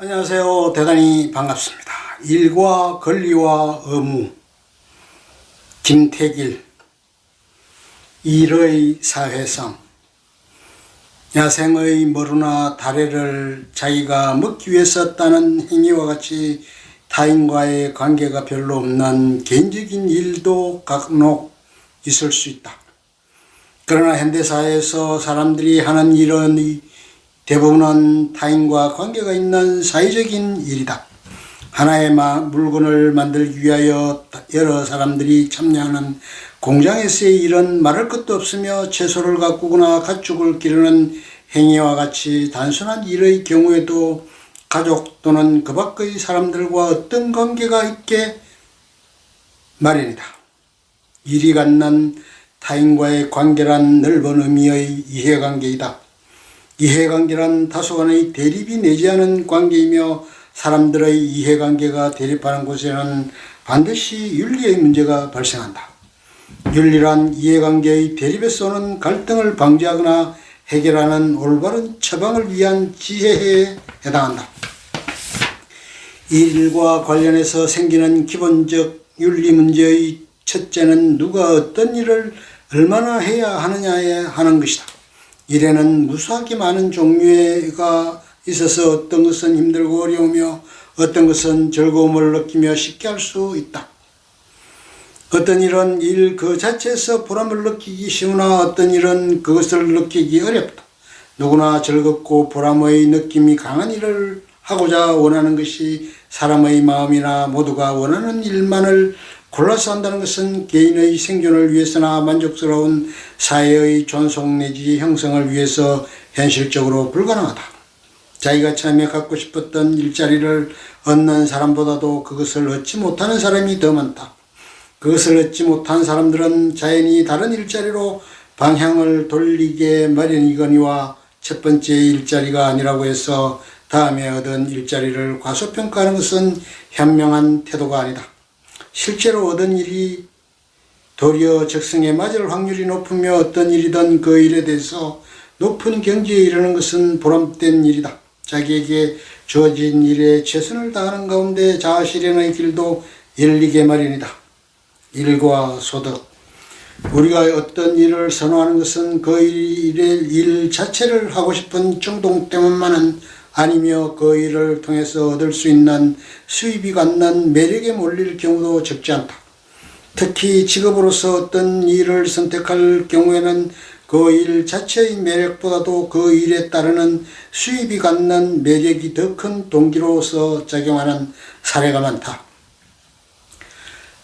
안녕하세요. 대단히 반갑습니다. 일과 권리와 의무, 김태길, 일의 사회성, 야생의 머루나 다래를 자기가 먹기 위해 썼다는 행위와 같이 타인과의 관계가 별로 없는 개인적인 일도 간혹 있을 수 있다. 그러나 현대사회에서 사람들이 하는 일은 대부분은 타인과 관계가 있는 사회적인 일이다. 하나의 물건을 만들기 위하여 여러 사람들이 참여하는 공장에서의 일은 말할 것도 없으며 채소를 가꾸거나 가축을 기르는 행위와 같이 단순한 일의 경우에도 가족 또는 그 밖의 사람들과 어떤 관계가 있게 마련이다. 일이 갖는 타인과의 관계란 넓은 의미의 이해관계이다. 이해관계란 다소간의 대립이 내재하는 관계이며 사람들의 이해관계가 대립하는 곳에는 반드시 윤리의 문제가 발생한다. 윤리란 이해관계의 대립에서 오는 갈등을 방지하거나 해결하는 올바른 처방을 위한 지혜에 해당한다. 이 일과 관련해서 생기는 기본적 윤리 문제의 첫째는 누가 어떤 일을 얼마나 해야 하느냐에 하는 것이다. 일에는 무수하게 많은 종류가 있어서 어떤 것은 힘들고 어려우며 어떤 것은 즐거움을 느끼며 쉽게 할 수 있다. 어떤 일은 일 그 자체에서 보람을 느끼기 쉬우나 어떤 일은 그것을 느끼기 어렵다. 누구나 즐겁고 보람의 느낌이 강한 일을 하고자 원하는 것이 사람의 마음이나 모두가 원하는 일만을 골라서 한다는 것은 개인의 생존을 위해서나 만족스러운 사회의 존속 내지 형성을 위해서 현실적으로 불가능하다. 자기가 처음에 갖고 싶었던 일자리를 얻는 사람보다도 그것을 얻지 못하는 사람이 더 많다. 그것을 얻지 못한 사람들은 자연히 다른 일자리로 방향을 돌리게 마련이거니와 첫 번째 일자리가 아니라고 해서 다음에 얻은 일자리를 과소평가하는 것은 현명한 태도가 아니다. 실제로 얻은 일이 도리어 적성에 맞을 확률이 높으며 어떤 일이든 그 일에 대해서 높은 경지에 이르는 것은 보람된 일이다. 자기에게 주어진 일에 최선을 다하는 가운데 자아실현의 길도 열리게 마련이다. 일과 소득. 우리가 어떤 일을 선호하는 것은 그 일의 일 자체를 하고 싶은 충동 때문만은 아니며 그 일을 통해서 얻을 수 있는 수입이 갖는 매력에 몰릴 경우도 적지 않다. 특히 직업으로서 어떤 일을 선택할 경우에는 그 일 자체의 매력보다도 그 일에 따르는 수입이 갖는 매력이 더 큰 동기로서 작용하는 사례가 많다.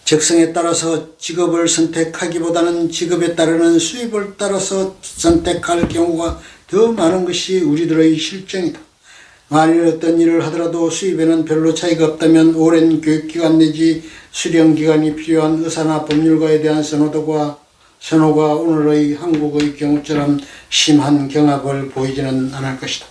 적성에 따라서 직업을 선택하기보다는 직업에 따르는 수입을 따라서 선택할 경우가 더 많은 것이 우리들의 실정이다. 만일 어떤 일을 하더라도 수입에는 별로 차이가 없다면 오랜 교육기간 내지 수련기간이 필요한 의사나 법률가에 대한 선호가 오늘의 한국의 경우처럼 심한 경합을 보이지는 않을 것이다.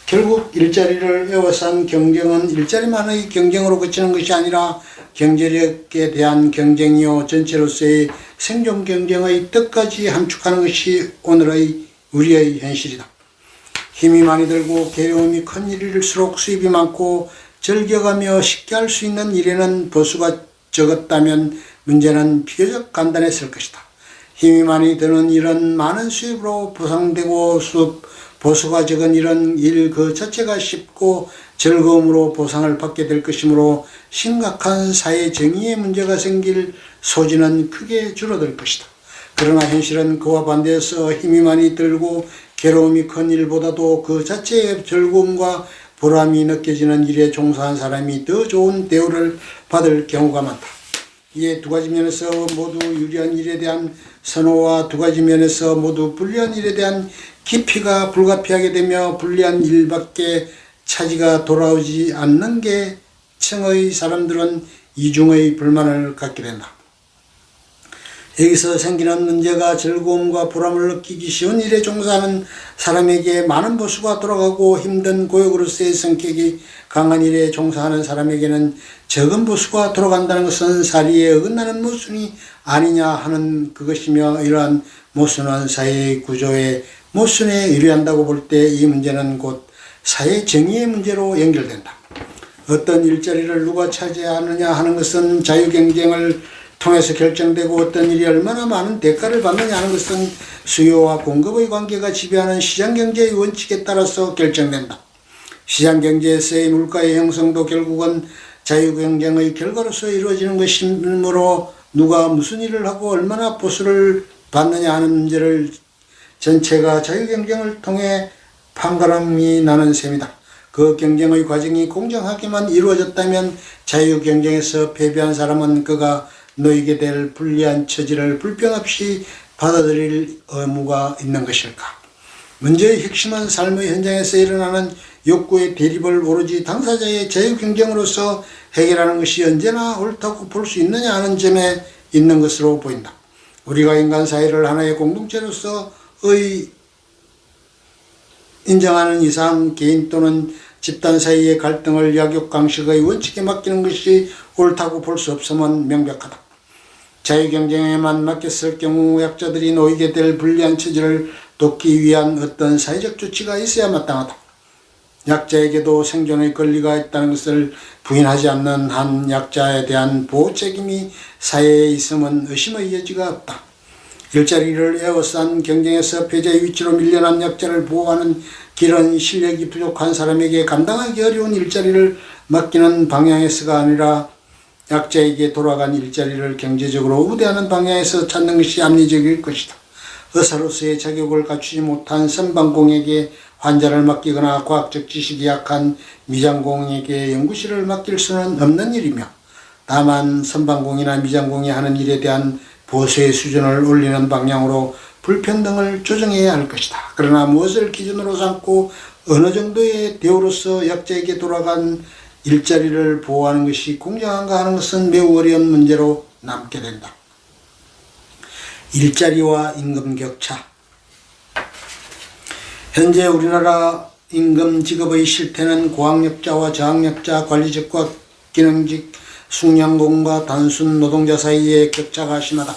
결국 일자리를 에워싼 경쟁은 일자리만의 경쟁으로 그치는 것이 아니라 경제력에 대한 경쟁이요 전체로서의 생존 경쟁의 뜻까지 함축하는 것이 오늘의 우리의 현실이다. 힘이 많이 들고 괴로움이 큰 일일수록 수입이 많고 즐겨가며 쉽게 할 수 있는 일에는 보수가 적었다면 문제는 비교적 간단했을 것이다. 힘이 많이 드는 일은 많은 수입으로 보상되고 보수가 적은 일은 일 그 자체가 쉽고 즐거움으로 보상을 받게 될 것이므로 심각한 사회 정의의 문제가 생길 소지는 크게 줄어들 것이다. 그러나 현실은 그와 반대해서 힘이 많이 들고 괴로움이 큰 일보다도 그 자체의 즐거움과 보람이 느껴지는 일에 종사한 사람이 더 좋은 대우를 받을 경우가 많다. 이에 두 가지 면에서 모두 유리한 일에 대한 선호와 두 가지 면에서 모두 불리한 일에 대한 기피가 불가피하게 되며 불리한 일밖에 차지가 돌아오지 않는 게 층의 사람들은 이중의 불만을 갖게 된다. 여기서 생기는 문제가 즐거움과 보람을 느끼기 쉬운 일에 종사하는 사람에게 많은 보수가 돌아가고 힘든 고역으로서의 성격이 강한 일에 종사하는 사람에게는 적은 보수가 돌아간다는 것은 사리에 어긋나는 모순이 아니냐 하는 그것이며 이러한 모순은 사회의 구조의 모순에 유리한다고 볼 때 이 문제는 곧 사회 정의의 문제로 연결된다. 어떤 일자리를 누가 차지하느냐 하는 것은 자유경쟁을 통해서 결정되고 어떤 일이 얼마나 많은 대가를 받느냐 하는 것은 수요와 공급의 관계가 지배하는 시장경제의 원칙에 따라서 결정된다. 시장경제에서의 물가의 형성도 결국은 자유경쟁의 결과로서 이루어지는 것이므로 누가 무슨 일을 하고 얼마나 보수를 받느냐 하는 문제를 전체가 자유경쟁을 통해 판가름이 나는 셈이다. 그 경쟁의 과정이 공정하게만 이루어졌다면 자유경쟁에서 패배한 사람은 그가 놓이게 될 불리한 처지를 불평 없이 받아들일 의무가 있는 것일까? 문제의 핵심은 삶의 현장에서 일어나는 욕구의 대립을 오로지 당사자의 자유경쟁으로서 해결하는 것이 언제나 옳다고 볼 수 있느냐 하는 점에 있는 것으로 보인다. 우리가 인간 사회를 하나의 공동체로서의 인정하는 이상 개인 또는 집단 사이의 갈등을 약육강식의 원칙에 맡기는 것이 옳다고 볼 수 없음은 명백하다. 자유경쟁에만 맡겼을 경우 약자들이 놓이게 될 불리한 처지를 돕기 위한 어떤 사회적 조치가 있어야 마땅하다. 약자에게도 생존의 권리가 있다는 것을 부인하지 않는 한 약자에 대한 보호 책임이 사회에 있음은 의심의 여지가 없다. 일자리를 에워싼 경쟁에서 패자의 위치로 밀려난 약자를 보호하는 길은 실력이 부족한 사람에게 감당하기 어려운 일자리를 맡기는 방향에서가 아니라 약자에게 돌아간 일자리를 경제적으로 우대하는 방향에서 찾는 것이 합리적일 것이다. 의사로서의 자격을 갖추지 못한 선방공에게 환자를 맡기거나 과학적 지식이 약한 미장공에게 연구실을 맡길 수는 없는 일이며, 다만 선방공이나 미장공이 하는 일에 대한 보수의 수준을 올리는 방향으로 불평등을 조정해야 할 것이다. 그러나 무엇을 기준으로 삼고 어느 정도의 대우로서 약자에게 돌아간 일자리를 보호하는 것이 공정한가 하는 것은 매우 어려운 문제로 남게 된다. 일자리와 임금 격차. 현재 우리나라 임금 지급의 실태는 고학력자와 저학력자, 관리직과 기능직, 숙련공과 단순 노동자 사이의 격차가 심하다.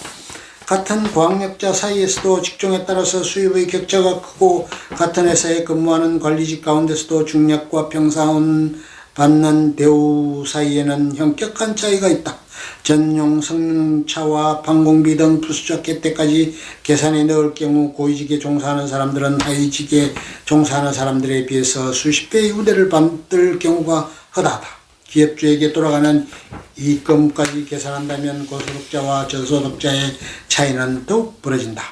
같은 고학력자 사이에서도 직종에 따라서 수입의 격차가 크고, 같은 회사에 근무하는 관리직 가운데서도 중력과 평사원 받는 대우 사이에는 현격한 차이가 있다. 전용 승용차와 항공비 등 부수적 혜택까지 계산에 넣을 경우 고위직에 종사하는 사람들은 하위직에 종사하는 사람들에 비해서 수십 배의 우대를 받을 경우가 허다하다. 기업주에게 돌아가는 이익금까지 계산한다면 고소득자와 저소득자의 차이는 더욱 벌어진다.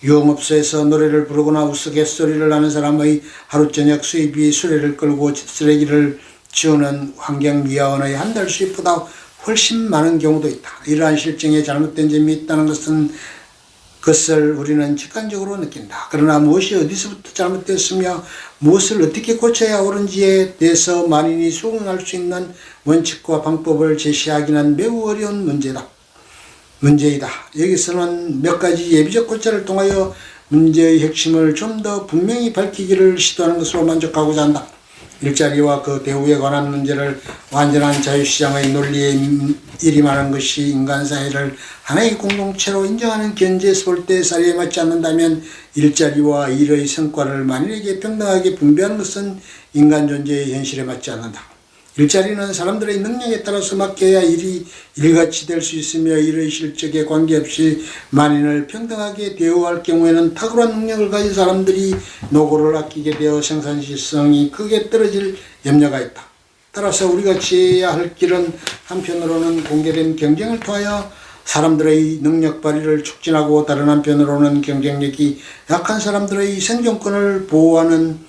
유흥업소에서 노래를 부르거나 우스갯소리를 하는 사람의 하루 저녁 수입이 수레를 끌고 쓰레기를 치우는 환경미화원의 한 달 수입보다 훨씬 많은 경우도 있다. 이러한 실정에 잘못된 점이 있다는 것을 우리는 직관적으로 느낀다. 그러나 무엇이 어디서부터 잘못됐으며 무엇을 어떻게 고쳐야 옳은지에 대해서 만인이 수긍할 수 있는 원칙과 방법을 제시하기는 매우 어려운 문제이다. 여기서는 몇 가지 예비적 고찰을 통하여 문제의 핵심을 좀 더 분명히 밝히기를 시도하는 것으로 만족하고자 한다. 일자리와 그 대우에 관한 문제를 완전한 자유시장의 논리에 일임하는 것이 인간사회를 하나의 공동체로 인정하는 견지에서 볼 때 사례에 맞지 않는다면 일자리와 일의 성과를 만인에게 평등하게 분배하는 것은 인간 존재의 현실에 맞지 않는다. 일자리는 사람들의 능력에 따라서 맡겨야 일이 일같이 될 수 있으며 일의 실적에 관계없이 만인을 평등하게 대우할 경우에는 탁월한 능력을 가진 사람들이 노고를 아끼게 되어 생산성이 크게 떨어질 염려가 있다. 따라서 우리가 취해야 할 길은 한편으로는 공개된 경쟁을 통하여 사람들의 능력 발휘를 촉진하고, 다른 한편으로는 경쟁력이 약한 사람들의 생존권을 보호하는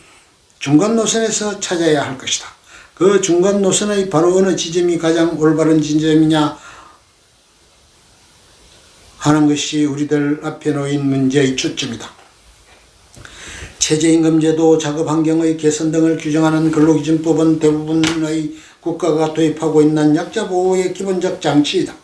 중간 노선에서 찾아야 할 것이다. 그 중간 노선의 바로 어느 지점이 가장 올바른 지점이냐 하는 것이 우리들 앞에 놓인 문제의 초점이다. 최저임금제도, 작업환경의 개선 등을 규정하는 근로기준법은 대부분의 국가가 도입하고 있는 약자보호의 기본적 장치이다.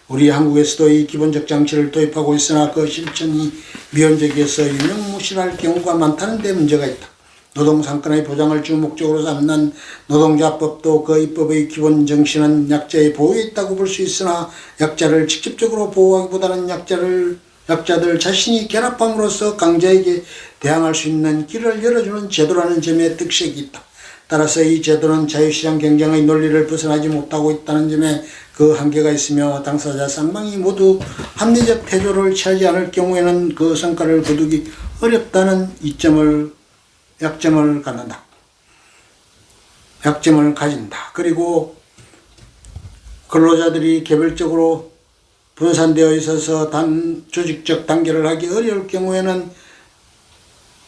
우리 한국에서도 이 기본적 장치를 도입하고 있으나 그 실천이 미온적이어서 유명무실할 경우가 많다는 데 문제가 있다. 노동상권의 보장을 주 목적으로 삼는 노동자법도 그 입법의 기본 정신은 약자의 보호에 있다고 볼 수 있으나, 약자를 직접적으로 보호하기보다는 약자들 자신이 결합함으로써 강자에게 대항할 수 있는 길을 열어주는 제도라는 점에 특색이 있다. 따라서 이 제도는 자유시장 경쟁의 논리를 벗어나지 못하고 있다는 점에 그 한계가 있으며 당사자 쌍방이 모두 합리적 태도를 취하지 않을 경우에는 그 성과를 거두기 어렵다는 약점을 가진다. 그리고 근로자들이 개별적으로 분산되어 있어서 조직적 단결을 하기 어려울 경우에는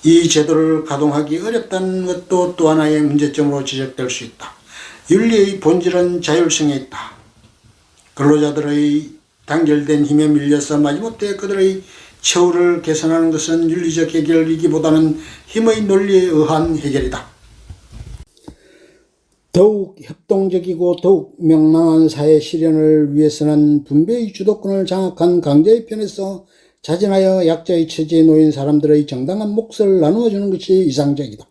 이 제도를 가동하기 어렵다는 것도 또 하나의 문제점으로 지적될 수 있다. 윤리의 본질은 자율성에 있다. 근로자들의 단결된 힘에 밀려서 마지못해 그들의 처우를 개선하는 것은 윤리적 해결이기보다는 힘의 논리에 의한 해결이다. 더욱 협동적이고 더욱 명랑한 사회 실현을 위해서는 분배의 주도권을 장악한 강자의 편에서 자진하여 약자의 처지에 놓인 사람들의 정당한 몫을 나누어주는 것이 이상적이다.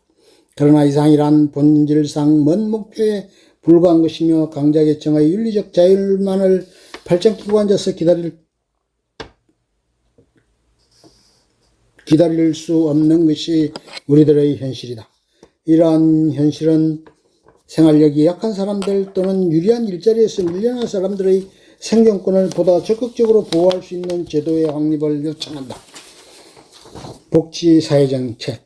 그러나 이상이란 본질상 먼 목표에 불과한 것이며 강자 계층의 윤리적 자율만을 발전 끼고 앉아서 기다릴 수 없는 것이 우리들의 현실이다. 이러한 현실은 생활력이 약한 사람들 또는 유리한 일자리에서 밀려난 사람들의 생존권을 보다 적극적으로 보호할 수 있는 제도의 확립을 요청한다. 복지사회정책.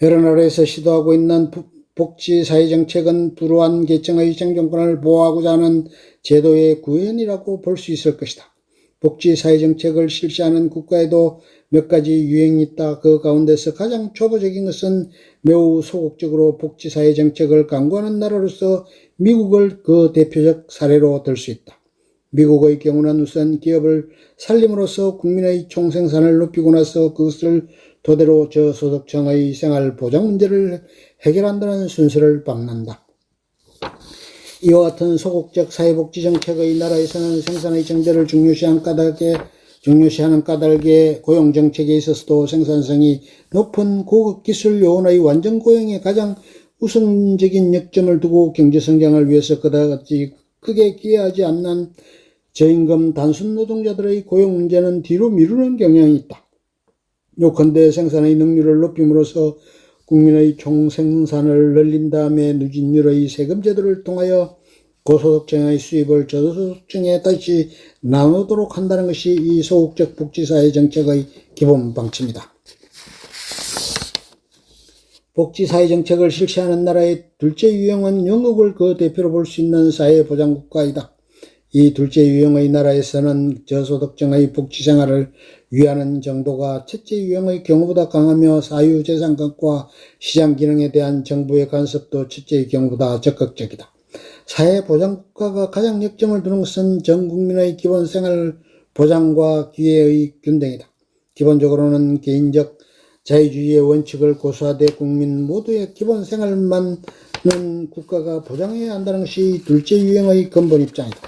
여러 나라에서 시도하고 있는 복지사회정책은 불우한 계층의 생존권을 보호하고자 하는 제도의 구현이라고 볼 수 있을 것이다. 복지사회정책을 실시하는 국가에도 몇 가지 유행이 있다. 그 가운데서 가장 초보적인 것은 매우 소극적으로 복지사회정책을 강구하는 나라로서 미국을 그 대표적 사례로 들 수 있다. 미국의 경우는 우선 기업을 살림으로써 국민의 총생산을 높이고 나서 그것을 토대로 저소득층의 생활 보장 문제를 해결한다는 순서를 밟는다. 이와 같은 소극적 사회복지 정책의 나라에서는 생산의 정제를 중요시하는 까닭에 고용 정책에 있어서도 생산성이 높은 고급 기술 요원의 완전 고용에 가장 우선적인 역점을 두고 경제 성장을 위해서 그다지 크게 기여하지 않는 저임금 단순 노동자들의 고용 문제는 뒤로 미루는 경향이 있다. 요컨대 생산의 능률을 높임으로써 국민의 총생산을 늘린 다음에 누진율의 세금 제도를 통하여 고소득층의 수입을 저소득층에 다시 나누도록 한다는 것이 이 소극적 복지사회 정책의 기본 방침이다. 복지사회 정책을 실시하는 나라의 둘째 유형은 영국을 그 대표로 볼 수 있는 사회보장국가이다. 이 둘째 유형의 나라에서는 저소득층의 복지생활을 위하는 정도가 첫째 유형의 경우보다 강하며 사유재산권과 시장기능에 대한 정부의 간섭도 첫째의 경우보다 적극적이다. 사회보장국가가 가장 역점을 두는 것은 전 국민의 기본 생활 보장과 기회의 균등이다. 기본적으로는 개인적 자유주의의 원칙을 고수하되 국민 모두의 기본 생활만은 국가가 보장해야 한다는 것이 둘째 유형의 근본 입장이다.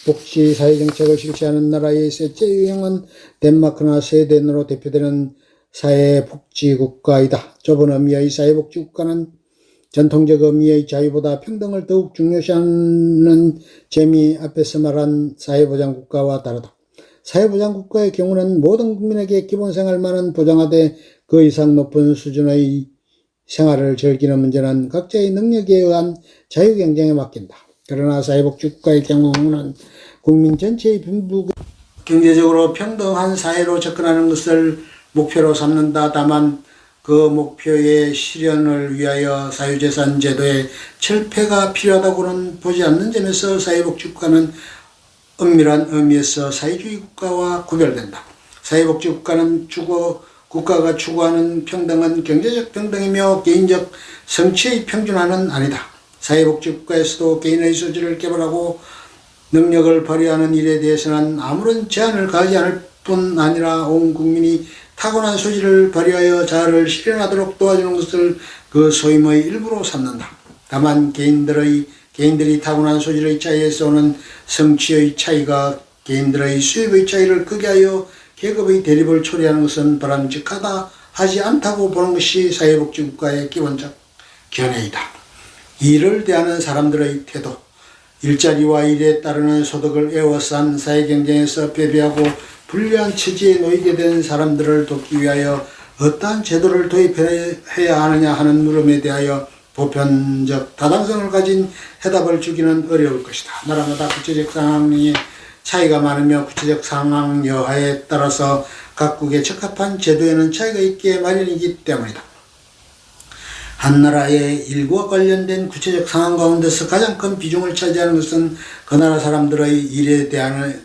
복지사회정책을 실시하는 나라의 셋째 유형은 덴마크나 스웨덴으로 대표되는 사회복지국가이다. 좁은 의미의 사회복지국가는 전통적 의미의 자유보다 평등을 더욱 중요시하는 점이 앞에서 말한 사회보장국가와 다르다. 사회보장국가의 경우는 모든 국민에게 기본생활만은 보장하되 그 이상 높은 수준의 생활을 즐기는 문제는 각자의 능력에 의한 자유경쟁에 맡긴다. 그러나 사회복지국가의 경우는 국민 전체의 경제적으로 평등한 사회로 접근하는 것을 목표로 삼는다. 다만 그 목표의 실현을 위하여 사유재산 제도의 철폐가 필요하다고는 보지 않는 점에서 사회복지국가는 엄밀한 의미에서 사회주의 국가와 구별된다. 사회복지국가는 국가가 추구하는 평등은 경제적 평등이며 개인적 성취의 평준화는 아니다. 사회복지국가에서도 개인의 소질을 개발하고 능력을 발휘하는 일에 대해서는 아무런 제한을 가하지 않을 뿐 아니라 온 국민이 타고난 소질을 발휘하여 자아를 실현하도록 도와주는 것을 그 소임의 일부로 삼는다. 다만 개인들이 타고난 소질의 차이에서 오는 성취의 차이가 개인들의 수입의 차이를 크게 하여 계급의 대립을 초래하는 것은 바람직하다 하지 않다고 보는 것이 사회복지국가의 기본적 견해이다. 일을 대하는 사람들의 태도, 일자리와 일에 따르는 소득을 애워싼 사회경쟁에서 패배하고 불리한 처지에 놓이게 된 사람들을 돕기 위하여 어떠한 제도를 도입해야 하느냐 하는 물음에 대하여 보편적 타당성을 가진 해답을 주기는 어려울 것이다. 나라마다 구체적 상황의 차이가 많으며 구체적 상황 여하에 따라서 각국에 적합한 제도에는 차이가 있게 마련이기 때문이다. 한 나라의 일과 관련된 구체적 상황 가운데서 가장 큰 비중을 차지하는 것은 그 나라 사람들의 일에 대한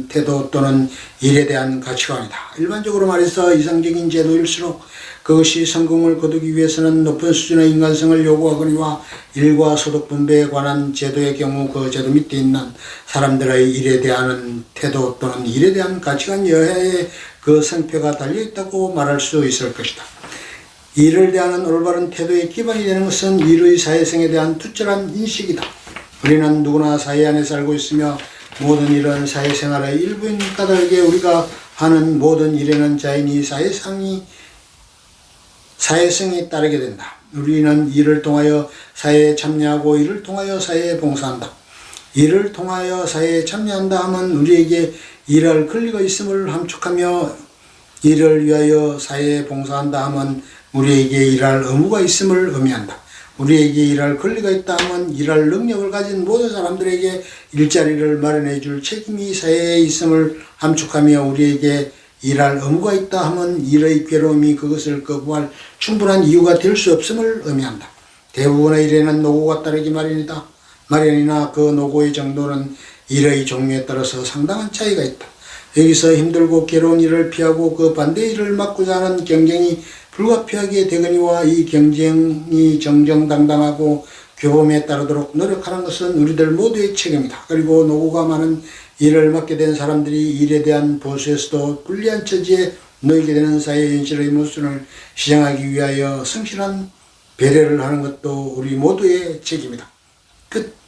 태도 또는 일에 대한 가치관이다. 일반적으로 말해서 이상적인 제도일수록 그것이 성공을 거두기 위해서는 높은 수준의 인간성을 요구하거니와 일과 소득 분배에 관한 제도의 경우 그 제도 밑에 있는 사람들의 일에 대한 태도 또는 일에 대한 가치관 여하에 그 성패가 달려있다고 말할 수 있을 것이다. 일을 대하는 올바른 태도의 기반이 되는 것은 일의 사회성에 대한 투철한 인식이다. 우리는 누구나 사회 안에 살고 있으며 모든 일은 사회생활의 일부인 까닭에 우리가 하는 모든 일에는 자연히 사회성이 따르게 된다. 우리는 일을 통하여 사회에 참여하고 일을 통하여 사회에 봉사한다. 일을 통하여 사회에 참여한다 하면 우리에게 일할 권리가 있음을 함축하며 일을 위하여 사회에 봉사한다 하면 우리에게 일할 의무가 있음을 의미한다. 우리에게 일할 권리가 있다 하면 일할 능력을 가진 모든 사람들에게 일자리를 마련해 줄 책임이 사회에 있음을 함축하며 우리에게 일할 의무가 있다 하면 일의 괴로움이 그것을 거부할 충분한 이유가 될 수 없음을 의미한다. 대부분의 일에는 노고가 따르기 마련이나 그 노고의 정도는 일의 종류에 따라서 상당한 차이가 있다. 여기서 힘들고 괴로운 일을 피하고 그 반대 일을 막고자 하는 경쟁이 불가피하게 되거니와 이 경쟁이 정정당당하고 교범에 따르도록 노력하는 것은 우리들 모두의 책임이다. 그리고 노고가 많은 일을 맡게 된 사람들이 일에 대한 보수에서도 불리한 처지에 놓이게 되는 사회 현실의 모순을 시정하기 위하여 성실한 배려를 하는 것도 우리 모두의 책임이다. 끝.